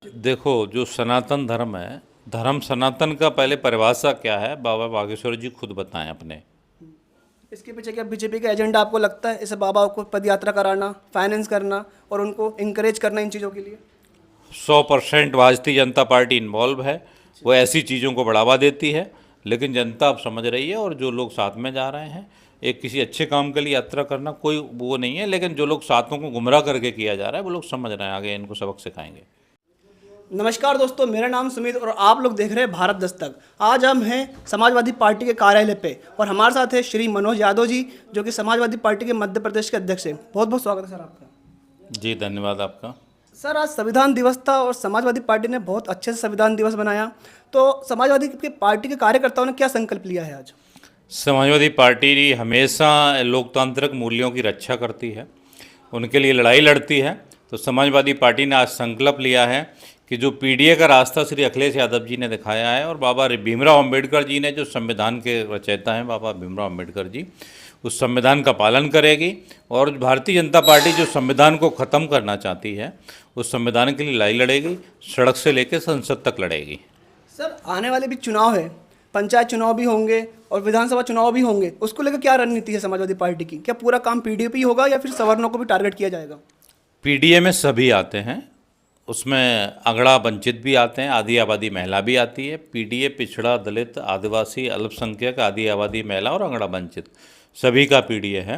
देखो, जो सनातन धर्म है, धर्म सनातन का पहले परिभाषा क्या है, बाबा बागेश्वर जी खुद बताएं अपने। इसके पीछे क्या बीजेपी का एजेंडा आपको लगता है? इसे बाबा को पद यात्रा कराना, फाइनेंस करना और उनको इंकरेज करना इन चीज़ों के लिए? 100% भारतीय जनता पार्टी इन्वॉल्व है। वो ऐसी चीज़ों को बढ़ावा देती है, लेकिन जनता अब समझ रही है। और जो लोग साथ में जा रहे हैं, एक किसी अच्छे काम के लिए यात्रा करना कोई वो नहीं है, लेकिन जो लोग साथों को गुमराह करके किया जा रहा है वो लोग समझ रहे हैं, आगे इनको सबक सिखाएंगे। नमस्कार दोस्तों, मेरा नाम सुमित और आप लोग देख रहे हैं भारत दस्तक। आज हम हैं समाजवादी पार्टी के कार्यालय पे और हमारे साथ है श्री मनोज यादव जी, जो कि समाजवादी पार्टी के मध्य प्रदेश के अध्यक्ष हैं। बहुत बहुत स्वागत है सर आपका। जी धन्यवाद आपका। सर, आज संविधान दिवस था और समाजवादी पार्टी ने बहुत अच्छे से संविधान दिवस बनाया। तो समाजवादी की पार्टी के कार्यकर्ताओं ने क्या संकल्प लिया है आज? समाजवादी पार्टी हमेशा लोकतांत्रिक मूल्यों की रक्षा करती है, उनके लिए लड़ाई लड़ती है। तो समाजवादी पार्टी ने आज संकल्प लिया है कि जो पीडीए का रास्ता श्री अखिलेश यादव जी ने दिखाया है और बाबा भीमराव अंबेडकर जी ने, जो संविधान के रचयिता हैं बाबा भीमराव अंबेडकर जी, उस संविधान का पालन करेगी। और भारतीय जनता पार्टी जो संविधान को ख़त्म करना चाहती है, उस संविधान के लिए लड़ाई लड़ेगी, सड़क से लेकर संसद तक लड़ेगी। सर, आने वाले भी चुनाव है, पंचायत चुनाव भी होंगे और विधानसभा चुनाव भी होंगे। उसको लेकर क्या रणनीति है समाजवादी पार्टी की? क्या पूरा काम पीडीए पे ही होगा या फिर सवर्णों को भी टारगेट किया जाएगा? पीडीए में सभी आते हैं, उसमें अगड़ा वंचित भी आते हैं, आदि आबादी महिला भी आती है। पीडीए पिछड़ा, दलित, आदिवासी, अल्पसंख्यक, आदि आबादी महिला और अगड़ा वंचित सभी का पीडीए है।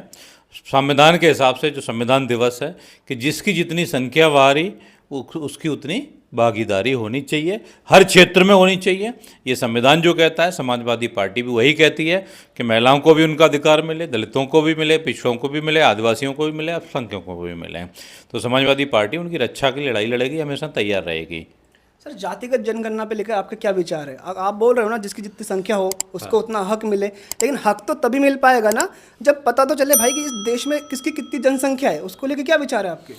संविधान के हिसाब से जो संविधान दिवस है कि जिसकी जितनी संख्या बाहरी उसकी उतनी भागीदारी होनी चाहिए, हर क्षेत्र में होनी चाहिए। ये संविधान जो कहता है, समाजवादी पार्टी भी वही कहती है कि महिलाओं को भी उनका अधिकार मिले, दलितों को भी मिले, पिछड़ों को भी मिले, आदिवासियों को भी मिले, अल्पसंख्यकों को भी मिले। तो समाजवादी पार्टी उनकी रक्षा की लड़ाई लड़ेगी, हमेशा तैयार रहेगी। सर, जातिगत जनगणना पे लेकर आपका क्या विचार है? आप बोल रहे हो ना, जिसकी जितनी संख्या हो उसको उतना हक मिले, लेकिन हक तो तभी मिल पाएगा ना जब पता तो चले भाई कि इस देश में किसकी कितनी जनसंख्या है। उसको लेकर क्या विचार है आपके?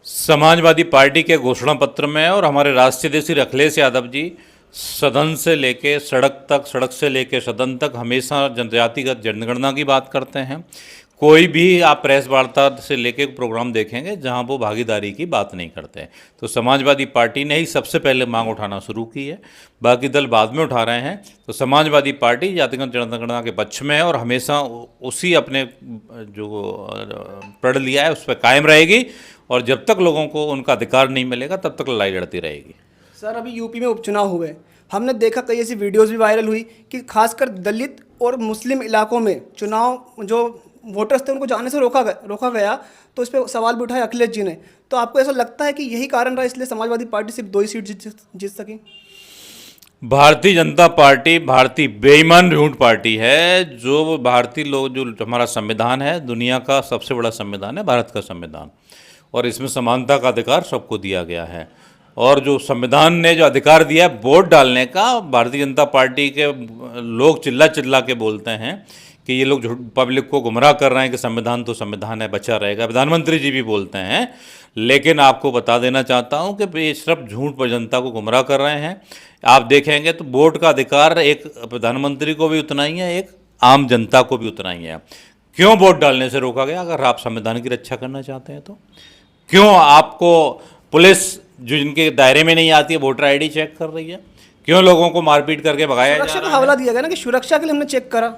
समाजवादी पार्टी के घोषणा पत्र में और हमारे राष्ट्रीय अध्यक्ष श्री अखिलेश यादव जी सदन से लेके सड़क तक, सड़क से लेके सदन तक हमेशा जनजातिगत जनगणना की बात करते हैं। कोई भी आप प्रेस वार्ता से लेके प्रोग्राम देखेंगे जहां वो भागीदारी की बात नहीं करते। तो समाजवादी पार्टी ने ही सबसे पहले मांग उठाना शुरू की है, बाकी दल बाद में उठा रहे हैं। तो समाजवादी पार्टी जातिगत जनगणना के पक्ष में है और हमेशा उसी अपने जो प्रण लिया है उस पर कायम रहेगी। और जब तक लोगों को उनका अधिकार नहीं मिलेगा तब तक लड़ाई लड़ती रहेगी। सर, अभी यूपी में उपचुनाव हुए, हमने देखा कई ऐसी वीडियोस भी वायरल हुई कि खासकर दलित और मुस्लिम इलाकों में चुनाव जो वोटर्स थे उनको जाने से रोका गया। तो इस पर सवाल भी उठाया अखिलेश जी ने। तो आपको ऐसा लगता है कि यही कारण रहा इसलिए समाजवादी पार्टी सिर्फ 2 ही सीट जीत सकी? भारतीय जनता पार्टी भारतीय बेईमान झूठ पार्टी है। जो भारतीय लोग, जो हमारा संविधान है, दुनिया का सबसे बड़ा संविधान है, भारत का संविधान, और इसमें समानता का अधिकार सबको दिया गया है। और जो संविधान ने जो अधिकार दिया है वोट डालने का, भारतीय जनता पार्टी के लोग चिल्ला चिल्ला के बोलते हैं कि ये लोग पब्लिक को गुमराह कर रहे हैं कि संविधान तो संविधान है, बचा रहेगा। प्रधानमंत्री जी भी बोलते हैं। लेकिन आपको बता देना चाहता हूं कि ये सिर्फ झूठ पर जनता को गुमराह कर रहे हैं। आप देखेंगे तो वोट का अधिकार एक प्रधानमंत्री को भी उतना ही है, एक आम जनता को भी उतना ही है। क्यों वोट डालने से रोका गया? अगर आप संविधान की रक्षा करना चाहते हैं तो क्यों आपको पुलिस जो जिनके दायरे में नहीं आती है वोटर आईडी चेक कर रही है? क्यों लोगों को मारपीट करके भगाया जा सुरक्षा का रहा है? हवाला दिया गया ना कि सुरक्षा के लिए हमने चेक करा।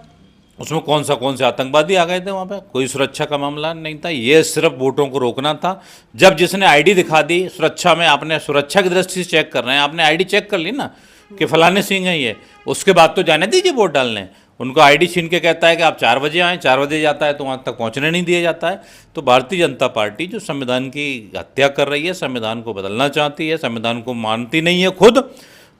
उसमें कौन से आतंकवादी आ गए थे? वहाँ पे कोई सुरक्षा का मामला नहीं था, ये सिर्फ वोटों को रोकना था। जब जिसने आईडी दिखा दी सुरक्षा में, आपने सुरक्षा की दृष्टि से चेक कर रहे हैं, आपने आईडी चेक कर ली ना कि फलाने सिंह है ये, उसके बाद तो जाने दीजिए वोट डालने। उनको आईडी छीन के कहता है कि आप 4 बजे आएँ, 4 बजे जाता है तो वहाँ तक पहुँचने नहीं दिया जाता है। तो भारतीय जनता पार्टी जो संविधान की हत्या कर रही है, संविधान को बदलना चाहती है, संविधान को मानती नहीं है खुद,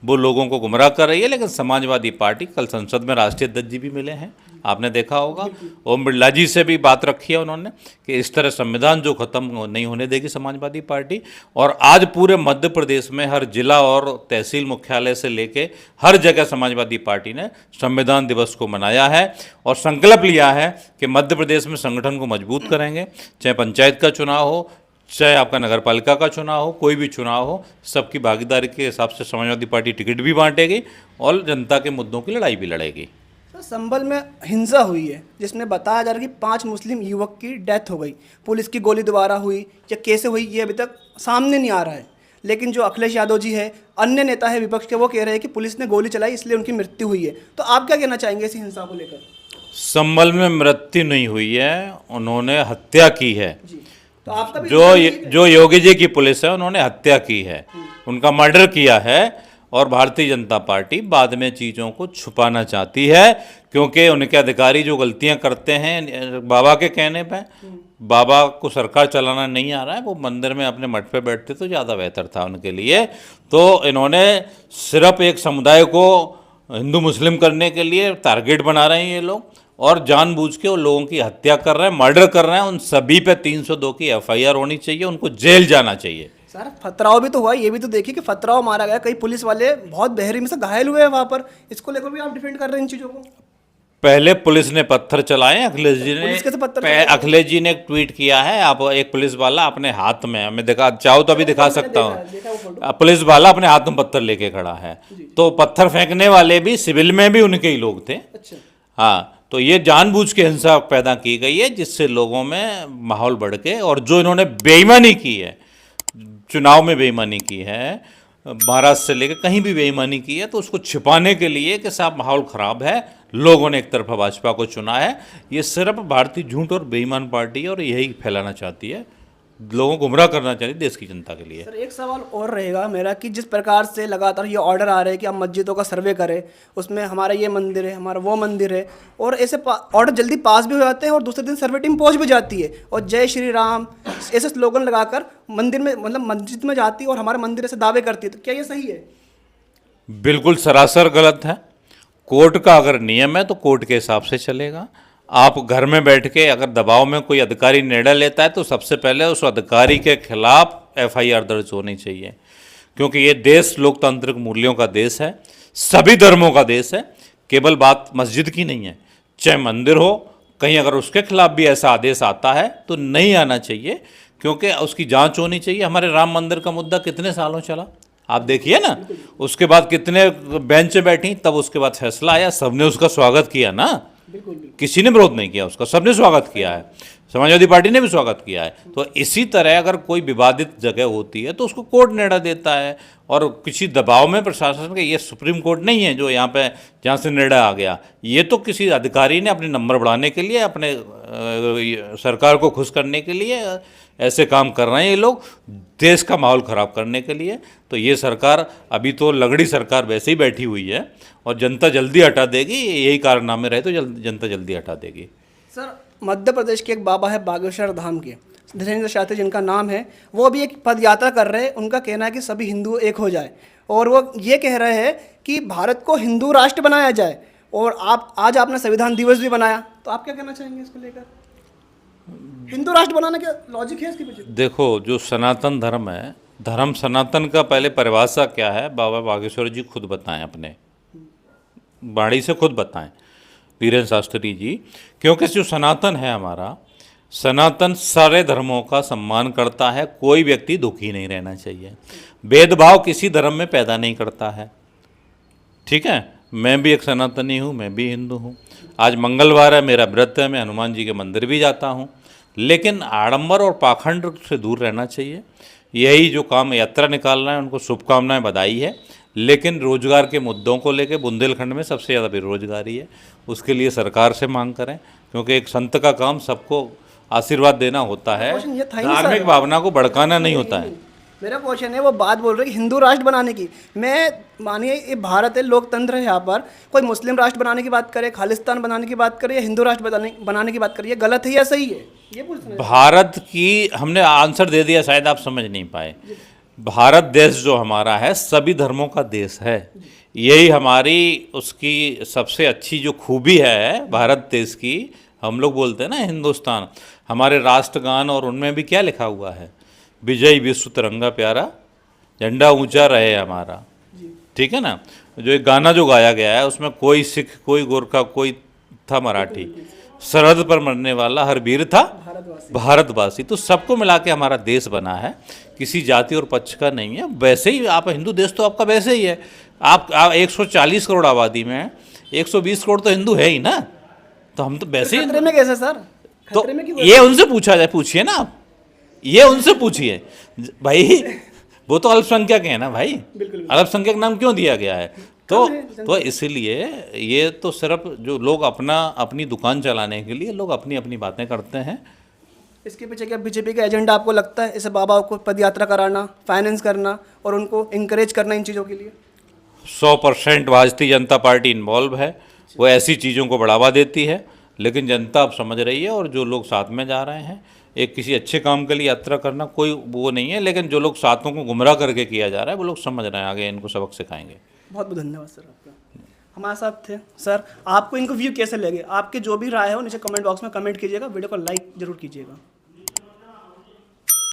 वो लोगों को गुमराह कर रही है। लेकिन समाजवादी पार्टी, कल संसद में राष्ट्रीय अध्यक्ष जी भी मिले हैं, आपने देखा होगा, ओम बिरला जी से भी बात रखी है उन्होंने कि इस तरह संविधान जो खत्म नहीं होने देगी समाजवादी पार्टी। और आज पूरे मध्य प्रदेश में हर जिला और तहसील मुख्यालय से लेके हर जगह समाजवादी पार्टी ने संविधान दिवस को मनाया है और संकल्प लिया है कि मध्य प्रदेश में संगठन को मजबूत करेंगे। चाहे पंचायत का चुनाव हो, चाहे आपका नगर पालिका का चुनाव हो, कोई भी चुनाव हो, सबकी भागीदारी के हिसाब से समाजवादी पार्टी टिकट भी बांटेगी और जनता के मुद्दों की लड़ाई भी लड़ेगी। सर, संभल में हिंसा हुई है जिसमें बताया जा रहा है कि 5 मुस्लिम युवक की डेथ हो गई, पुलिस की गोली द्वारा हुई या कैसे हुई ये अभी तक सामने नहीं आ रहा है। लेकिन जो अखिलेश यादव जी है, अन्य नेता है विपक्ष के, वो कह रहे हैं कि पुलिस ने गोली चलाई इसलिए उनकी मृत्यु हुई है। तो आप क्या कहना चाहेंगे इसी हिंसा को लेकर? संभल में मृत्यु नहीं हुई है, उन्होंने हत्या की है। जी, तो आपका भी जो योगी जी की पुलिस है उन्होंने हत्या की है, उनका मर्डर किया है। और भारतीय जनता पार्टी बाद में चीज़ों को छुपाना चाहती है, क्योंकि उनके अधिकारी जो गलतियां करते हैं बाबा के कहने पे, बाबा को सरकार चलाना नहीं आ रहा है, वो मंदिर में अपने मठ पे बैठते तो ज़्यादा बेहतर था उनके लिए। तो इन्होंने सिर्फ एक समुदाय को हिंदू मुस्लिम करने के लिए टारगेट बना रहे हैं ये लोग, और जानबूझ के उन लोगों की हत्या कर रहे हैं, मर्डर कर रहे हैं। उन सभी पे 302 की एफआईआर होनी चाहिए, उनको जेल जाना चाहिए। सर पथराव भी तो हुआ, ये भी तो देखिए कि पथराव मारा गया, कई पुलिस वाले बहुत बेहतरीन से घायल हुए हैं वहां पर। इसको लेकर भी आप डिफेंड कर रहे हैं इन चीज़ों को? पहले पुलिस ने पत्थर चलाए, अखिलेश जी पुलिस कैसे पत्थर ने, अखिलेश जी ने एक ट्वीट किया है। आप एक पुलिस वाला अपने हाथ में, हमें दिखा चाहो तो अभी दिखा सकता हूँ, पुलिस वाला अपने हाथ में पत्थर लेके खड़ा है। तो पत्थर फेंकने वाले भी सिविल में भी उनके ही लोग थे। अच्छा, हाँ, तो ये जानबूझ के हिंसा पैदा की गई है, जिससे लोगों में माहौल बढ़ के, और जो इन्होंने बेईमानी की है, चुनाव में बेईमानी की है, महाराष्ट्र से लेकर कहीं भी बेईमानी की है, तो उसको छिपाने के लिए कि साहब माहौल ख़राब है, लोगों ने एक तरफा भाजपा को चुना है, ये सिर्फ भारतीय झूठ और बेईमान पार्टी है और यही फैलाना चाहती है, लोगों को गुमराह करना चाहती है देश की जनता के लिए। सर एक सवाल और रहेगा मेरा कि जिस प्रकार से लगातार ये ऑर्डर आ रहे हैं कि आप मस्जिदों का सर्वे करें, उसमें हमारा ये मंदिर है, हमारा वो मंदिर है, और ऐसे ऑर्डर जल्दी पास भी हो जाते हैं और दूसरे दिन सर्वे टीम पहुंच भी जाती है और जय श्री राम ऐसे स्लोगन लगाकर मंदिर में, मतलब मस्जिद में जाती है और हमारे मंदिर ऐसे दावे करती है, तो क्या ये सही है? बिल्कुल सरासर गलत है। कोर्ट का अगर नियम है तो कोर्ट के हिसाब से चलेगा। आप घर में बैठ के अगर दबाव में कोई अधिकारी निर्णय लेता है तो सबसे पहले उस अधिकारी के खिलाफ एफआईआर दर्ज होनी चाहिए, क्योंकि ये देश लोकतांत्रिक मूल्यों का देश है, सभी धर्मों का देश है, केवल बात मस्जिद की नहीं है। चाहे मंदिर हो, कहीं अगर उसके खिलाफ भी ऐसा आदेश आता है तो नहीं आना चाहिए, क्योंकि उसकी जांच होनी चाहिए। हमारे राम मंदिर का मुद्दा कितने सालों चला, आप देखिए ना, उसके बाद कितने बेंच बैठी, तब उसके बाद फैसला आया, सबने उसका स्वागत किया ना, किसी ने विरोध नहीं किया उसका, सबने स्वागत किया है, समाजवादी पार्टी ने भी स्वागत किया है। तो इसी तरह अगर कोई विवादित जगह होती है तो उसको कोर्ट निर्णय देता है, और किसी दबाव में प्रशासन के, ये सुप्रीम कोर्ट नहीं है जो यहाँ पे जहाँ से निर्णय आ गया, ये तो किसी अधिकारी ने अपने नंबर बढ़ाने के लिए, अपने सरकार को खुश करने के लिए ऐसे काम कर रहे हैं ये लोग, देश का माहौल ख़राब करने के लिए। तो ये सरकार, अभी तो लगड़ी सरकार वैसे ही बैठी हुई है और जनता जल्दी हटा देगी, यही कारनामे रहे तो जनता जल्दी हटा देगी। सर मध्य प्रदेश के एक बाबा है बागेश्वर धाम के, धीरेन्द्र शास्त्री जिनका नाम है, वो अभी एक पद यात्रा कर रहे हैं। उनका कहना है कि सभी हिंदू एक हो जाए, और वो ये कह रहे हैं कि भारत को हिंदू राष्ट्र बनाया जाए, और आप आज आपने संविधान दिवस भी बनाया, तो आप क्या कहना चाहेंगे इसको लेकर? हिंदू राष्ट्र बनाने का लॉजिक है इसके पीछे? देखो, जो सनातन धर्म है, धर्म सनातन का पहले परिभाषा क्या है, बाबा बागेश्वर जी खुद बताएं, अपने बाणी से खुद बताएं, धीरेन्द्र शास्त्री जी, क्योंकि जो सनातन है हमारा, सनातन सारे धर्मों का सम्मान करता है, कोई व्यक्ति दुखी नहीं रहना चाहिए, भेदभाव किसी धर्म में पैदा नहीं करता है। ठीक है, मैं भी एक सनातनी हूँ, मैं भी हिंदू हूँ। आज मंगलवार है, मेरा व्रत है, मैं हनुमान जी के मंदिर भी जाता हूँ, लेकिन आडंबर और पाखंड से दूर रहना चाहिए। यही जो काम यात्रा निकाल रहे हैं उनको शुभकामनाएं, बधाई है, लेकिन रोजगार के मुद्दों को लेकर बुंदेलखंड में सबसे ज़्यादा बेरोजगारी है, उसके लिए सरकार से मांग करें, क्योंकि एक संत का काम सबको आशीर्वाद देना होता है, धार्मिक भावना को भड़काना नहीं होता है। मेरा क्वेश्चन है, वो बात बोल रहे हैं कि हिंदू राष्ट्र बनाने की, मैं मानिए ये भारत है, लोकतंत्र है, यहाँ पर कोई मुस्लिम राष्ट्र बनाने की बात करे, खालिस्तान बनाने की बात करे, या हिंदू राष्ट्र बनाने की बात करे, ये गलत है या सही है, ये पूछना है। भारत की, हमने आंसर दे दिया, शायद आप समझ नहीं पाए। भारत देश जो हमारा है, सभी धर्मों का देश है, यही हमारी उसकी सबसे अच्छी जो खूबी है भारत देश की। हम लोग बोलते हैं ना हिंदुस्तान, हमारे राष्ट्रगान और उनमें भी क्या लिखा हुआ है, विजय विश्व तिरंगा प्यारा, झंडा ऊंचा रहे हमारा। ठीक है ना, जो एक गाना जो गाया गया है उसमें कोई सिख, कोई गोरखा, कोई था मराठी, सरहद पर मरने वाला हर वीर था भारतवासी। तो सबको मिला के हमारा देश बना है, किसी जाति और पक्ष का नहीं है। वैसे ही आप हिंदू देश तो आपका वैसे ही है, आप 140 करोड़ आबादी में है, 120 करोड़ तो हिंदू है ही ना, तो हम तो वैसे ही। खतरे में कैसे सर? तो ये उनसे पूछा जाए, पूछिए ना आप, ये उनसे पूछिए भाई, वो तो अल्पसंख्यक है ना भाई, बिल्कुल। अल्पसंख्यक नाम क्यों दिया गया है? तो इसीलिए ये तो सिर्फ जो लोग अपनी दुकान चलाने के लिए लोग अपनी अपनी बातें करते हैं। इसके पीछे क्या बीजेपी का एजेंडा आपको लगता है? इसे बाबा को पद यात्रा कराना, फाइनेंस करना और उनको इंकरेज करना इन चीज़ों के लिए? 100% भारतीय जनता पार्टी इन्वॉल्व है, वो ऐसी चीज़ों को बढ़ावा देती है, लेकिन जनता अब समझ रही है। और जो लोग साथ में जा रहे हैं, एक किसी अच्छे काम के लिए यात्रा करना कोई वो नहीं है, लेकिन जो लोग साथों को गुमराह करके किया जा रहा है वो लोग समझ रहे हैं, आगे इनको सबक सिखाएंगे। बहुत बहुत धन्यवाद सर आपका। हमारे साथ थे सर। आपको इनको व्यू कैसे लगे? आपके जो भी राय हो नीचे कमेंट बॉक्स में कमेंट कीजिएगा, वीडियो को लाइक जरूर कीजिएगा।